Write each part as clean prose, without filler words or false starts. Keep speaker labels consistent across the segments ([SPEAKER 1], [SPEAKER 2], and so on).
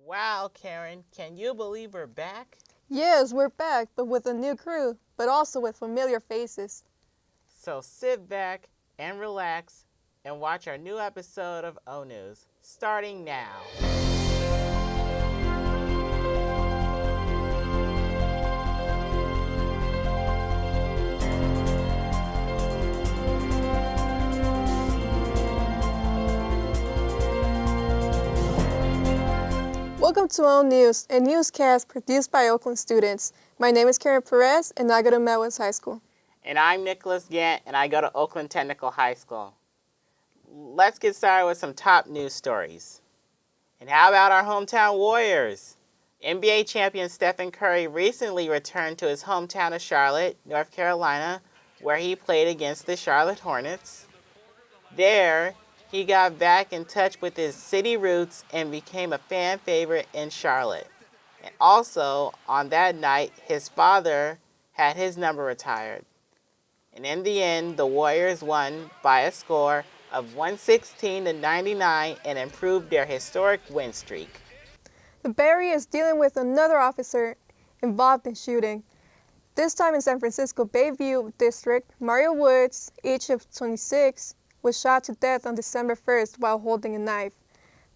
[SPEAKER 1] Wow, Karen, can you believe we're back?
[SPEAKER 2] Yes, we're back, but with a new crew, but also with familiar faces.
[SPEAKER 1] So sit back and relax and watch our new episode of O News, starting now.
[SPEAKER 2] Welcome to O News, a newscast produced by Oakland Students. My name is Karen Perez, and I go to Melwood High School.
[SPEAKER 1] And I'm Nicholas Gant, and I go to Oakland Technical High School. Let's get started with some top news stories. And how about our hometown Warriors? NBA champion Stephen Curry recently returned to his hometown of Charlotte, North Carolina, where he played against the Charlotte Hornets. There, he got back in touch with his city roots and became a fan favorite in Charlotte. And also, on that night, his father had his number retired. And in the end, the Warriors won by a score of 116-99 and improved their historic win streak.
[SPEAKER 2] The Bay Area is dealing with another officer involved in shooting. This time in San Francisco Bayview District, Mario Woods, age of 26, was shot to death on December 1st while holding a knife.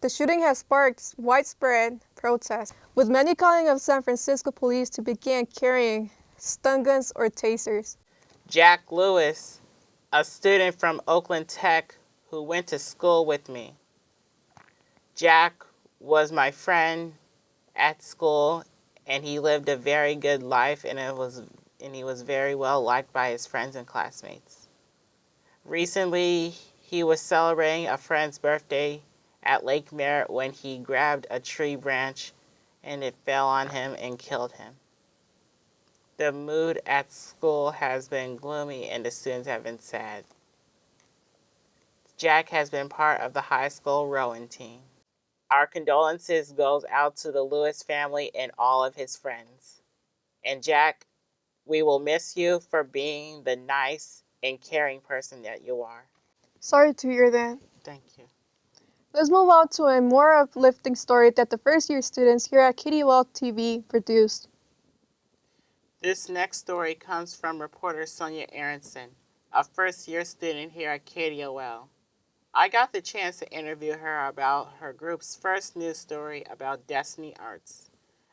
[SPEAKER 2] The shooting has sparked widespread protests, with many calling on San Francisco police to begin carrying stun guns or tasers.
[SPEAKER 1] Jack Lewis, a student from Oakland Tech who went to school with me. Jack was my friend at school, and he lived a very good life, and he was very well liked by his friends and classmates. Recently, he was celebrating a friend's birthday at Lake Merritt when he grabbed a tree branch and it fell on him and killed him. The mood at school has been gloomy and the students have been sad. Jack has been part of the high school rowing team. Our condolences goes out to the Lewis family and all of his friends. And Jack, we will miss you for being the nice and caring person that you are.
[SPEAKER 2] Sorry to hear that.
[SPEAKER 1] Thank you.
[SPEAKER 2] Let's move on to a more uplifting story that the first-year students here at KDOL TV produced.
[SPEAKER 1] This next story comes from reporter Sonia Aronson, a first-year student here at KDOL. I got the chance to interview her about her group's first news story about Destiny Arts,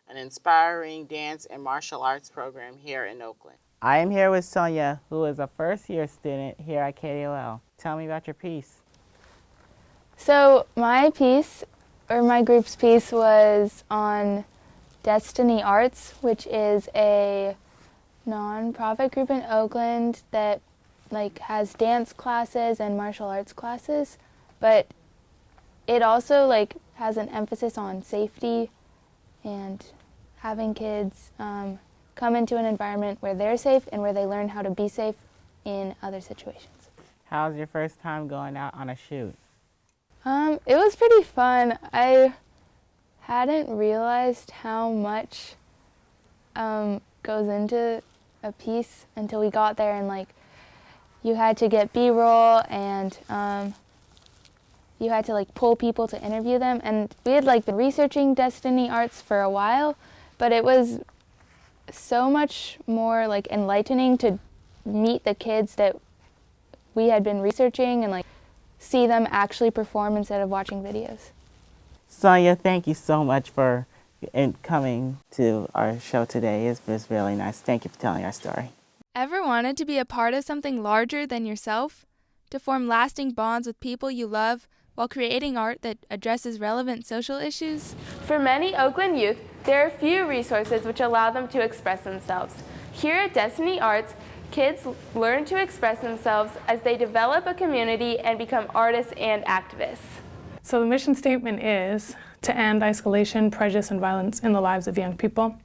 [SPEAKER 1] an inspiring dance and martial arts program here in Oakland. I am here with Sonia, who is a first-year student here at KDOL. Tell me about your piece.
[SPEAKER 3] So my piece, or my group's piece, was on Destiny Arts, which is a non-profit group in Oakland that has dance classes and martial arts classes, but it also has an emphasis on safety and having kids come into an environment where they're safe and where they learn how to be safe in other situations.
[SPEAKER 1] How was your first time going out on a shoot?
[SPEAKER 3] It was pretty fun. I hadn't realized how much goes into a piece until we got there, and you had to get B-roll and you had to pull people to interview them, and we had been researching Destiny Arts for a while, but it was so much more enlightening to meet the kids that we had been researching and see them actually perform instead of watching videos.
[SPEAKER 1] Sonia, thank you so much for coming to our show today. It was really nice. Thank you for telling our story.
[SPEAKER 4] Ever wanted to be a part of something larger than yourself? To form lasting bonds with people you love while creating art that addresses relevant social issues?
[SPEAKER 5] For many Oakland youth, there are few resources which allow them to express themselves. Here at Destiny Arts, kids learn to express themselves as they develop a community and become artists and activists.
[SPEAKER 6] So the mission statement is to end isolation, prejudice, and violence in the lives of young people.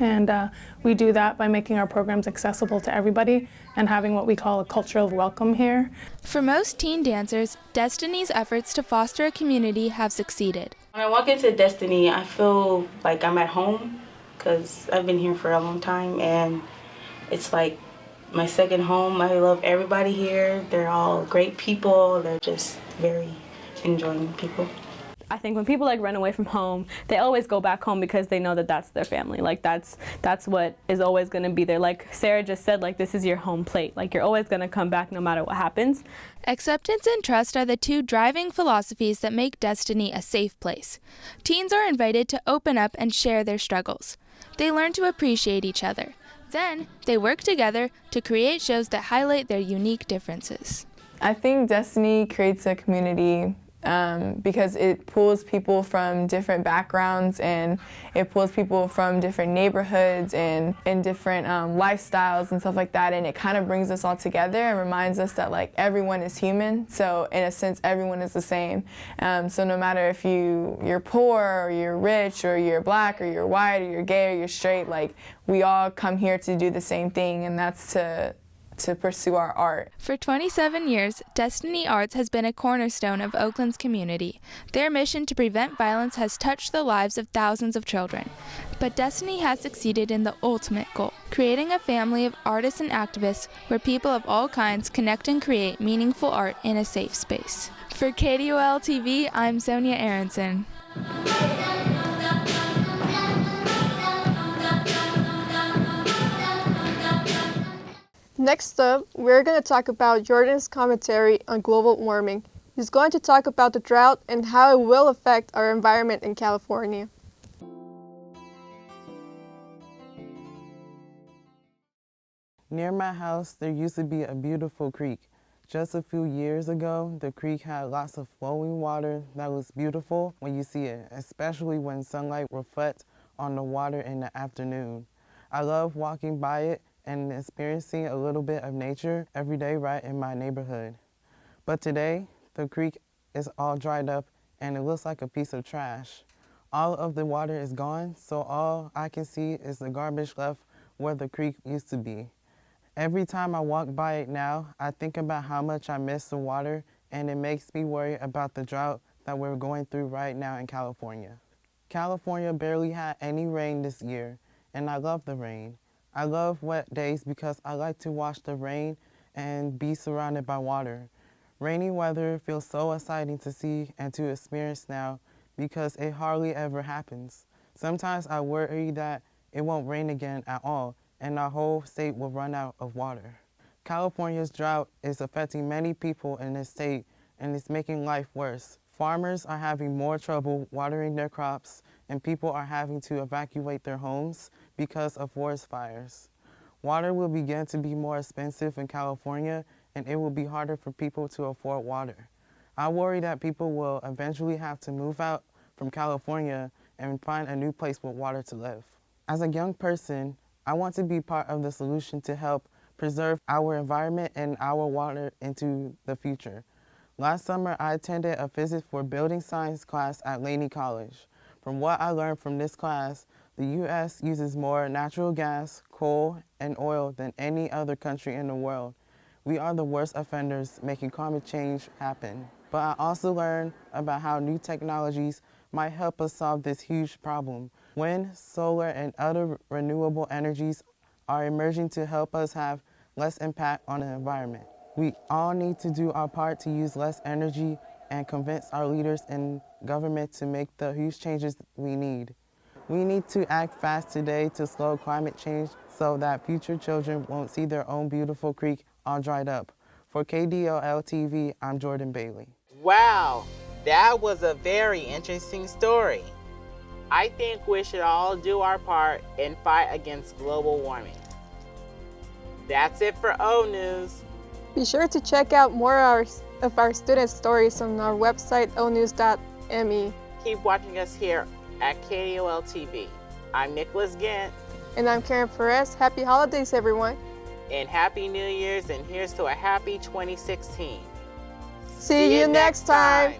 [SPEAKER 6] And we do that by making our programs accessible to everybody and having what we call a culture of welcome here.
[SPEAKER 4] For most teen dancers, Destiny's efforts to foster a community have succeeded.
[SPEAKER 7] When I walk into Destiny, I feel like I'm at home because I've been here for a long time, and it's like my second home. I love everybody here. They're all great people. They're just very enjoying people.
[SPEAKER 8] I think when people like run away from home, they always go back home because they know that that's their family. Like that's what is always going to be there. Like Sarah just said, like this is your home plate. Like you're always going to come back no matter what happens.
[SPEAKER 4] Acceptance and trust are the two driving philosophies that make Destiny a safe place. Teens are invited to open up and share their struggles. They learn to appreciate each other. Then, they work together to create shows that highlight their unique differences.
[SPEAKER 9] I think Destiny creates a community because it pulls people from different backgrounds, and it pulls people from different neighborhoods and different lifestyles and stuff like that, and it kind of brings us all together and reminds us that like everyone is human, so in a sense everyone is the same. So no matter if you're poor or you're rich or you're black or you're white or you're gay or you're straight, like we all come here to do the same thing, and that's to pursue our art.
[SPEAKER 4] For 27 years, Destiny Arts has been a cornerstone of Oakland's community. Their mission to prevent violence has touched the lives of thousands of children. But Destiny has succeeded in the ultimate goal, creating a family of artists and activists where people of all kinds connect and create meaningful art in a safe space. For KDOL TV, I'm Sonia Aronson.
[SPEAKER 2] Next up, we're going to talk about Jordan's commentary on global warming. He's going to talk about the drought and how it will affect our environment in California.
[SPEAKER 10] Near my house, there used to be a beautiful creek. Just a few years ago, the creek had lots of flowing water that was beautiful when you see it, especially when sunlight reflects on the water in the afternoon. I love walking by it and experiencing a little bit of nature every day right in my neighborhood. But today, the creek is all dried up and it looks like a piece of trash. All of the water is gone, so all I can see is the garbage left where the creek used to be. Every time I walk by it now, I think about how much I miss the water, and it makes me worry about the drought that we're going through right now in California. California barely had any rain this year, and I love the rain. I love wet days because I like to watch the rain and be surrounded by water. Rainy weather feels so exciting to see and to experience now because it hardly ever happens. Sometimes I worry that it won't rain again at all and our whole state will run out of water. California's drought is affecting many people in this state and it's making life worse. Farmers are having more trouble watering their crops, and people are having to evacuate their homes because of forest fires. Water will begin to be more expensive in California, and it will be harder for people to afford water. I worry that people will eventually have to move out from California and find a new place with water to live. As a young person, I want to be part of the solution to help preserve our environment and our water into the future. Last summer, I attended a physics for building science class at Laney College. From what I learned from this class, the U.S. uses more natural gas, coal, and oil than any other country in the world. We are the worst offenders making climate change happen. But I also learned about how new technologies might help us solve this huge problem. Wind, solar, and other renewable energies are emerging to help us have less impact on the environment. We all need to do our part to use less energy and convince our leaders in government to make the huge changes we need. We need to act fast today to slow climate change so that future children won't see their own beautiful creek all dried up. For KDOL TV, I'm Jordan Bailey.
[SPEAKER 1] Wow, that was a very interesting story. I think we should all do our part and fight against global warming. That's it for O News.
[SPEAKER 2] Be sure to check out more of our student stories on our website, ONews.me.
[SPEAKER 1] Keep watching us here at KDOL TV. I'm Nicholas Gant.
[SPEAKER 2] And I'm Karen Perez. Happy holidays, everyone.
[SPEAKER 1] And Happy New Year's, and here's to a happy 2016.
[SPEAKER 2] See you next time.